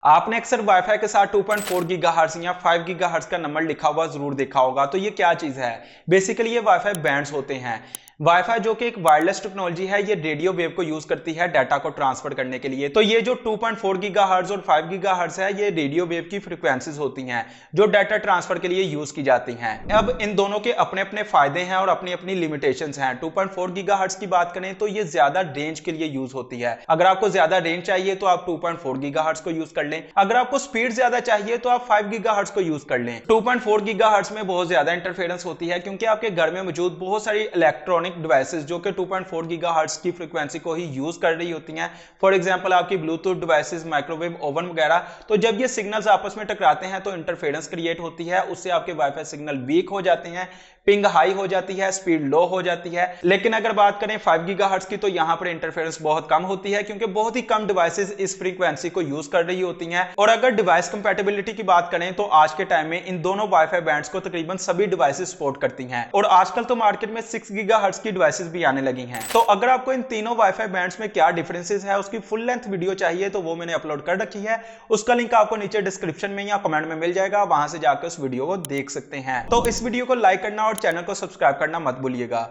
आपने अक्सर वाईफाई के साथ 2.4 गीगाहर्ट्ज या 5 गीगाहर्ट्ज का नंबर लिखा हुआ जरूर देखा होगा। तो ये क्या चीज है? बेसिकली ये वाईफाई बैंड्स होते हैं। वाईफाई जो कि एक वायरलेस टेक्नोलॉजी है, ये रेडियो वेव को यूज करती है डाटा को ट्रांसफर करने के लिए। तो ये जो 2.4 गीगाहर्ट्ज और 5 गीगाहर्ट्ज है, ये रेडियो वेव की फ्रीक्वेंसीज होती हैं जो डाटा ट्रांसफर के लिए यूज की जाती हैं। अब इन दोनों के अपने अपने फायदे हैं और अपनी अपनी लिमिटेशंस हैं। 2.4 गीगाहर्ट्ज की बात करें तो ये ज्यादा रेंज के लिए यूज होती है। अगर आपको ज्यादा रेंज चाहिए तो आप 2.4 गीगाहर्ट्ज को यूज कर लें। अगर आपको स्पीड ज्यादा चाहिए तो आप 5 गीगाहर्ट्ज को यूज कर लें। 2.4 गीगाहर्ट्ज में बहुत ज्यादा इंटरफेरेंस होती है क्योंकि आपके घर में मौजूद बहुत सारी इलेक्ट्रॉनिक डिवाइसेस जो कि 2.4 गीगाहर्ट्ज की फ्रीक्वेंसी को ही यूज कर रही होती हैं। फॉर एग्जांपल आपकी ब्लूटूथ डिवाइसेस, माइक्रोवेव ओवन वगैरह। तो जब ये सिग्नल्स आपस में टकराते हैं तो इंटरफेरेंस क्रिएट होती है, उससे आपके वाईफाई सिग्नल वीक हो जाते हैं, पिंग हाई हो जाती है, स्पीड लो हो जाती है। लेकिन अगर बात करें 5 गीगाहर्ट्ज की तो यहां पर इंटरफेरेंस बहुत कम होती है क्योंकि बहुत ही कम डिवाइसेस इस फ्रीक्वेंसी को यूज कर रही होती हैं। और अगर डिवाइस कंपैटिबिलिटी की बात करें तो आज के टाइम में इन दोनों वाईफाई बैंड्स को तकरीबन सभी डिवाइसेस सपोर्ट करती हैं और आजकल तो मार्केट में 6 गीगाहर्ट्ज की डिवाइसेस भी आने लगी हैं। तो अगर आपको इन तीनों वाईफाई बैंड्स में क्या डिफरेंसेस है उसकी फुल लेंथ वीडियो चाहिए तो वो मैंने अपलोड कर रखी है। उसका लिंक आपको नीचे डिस्क्रिप्शन में या कमेंट में मिल जाएगा, वहां से जाकर उस वीडियो को देख सकते हैं। तो इस वीडियो को लाइक करना और चैनल को सब्सक्राइब करना मत भूलिएगा।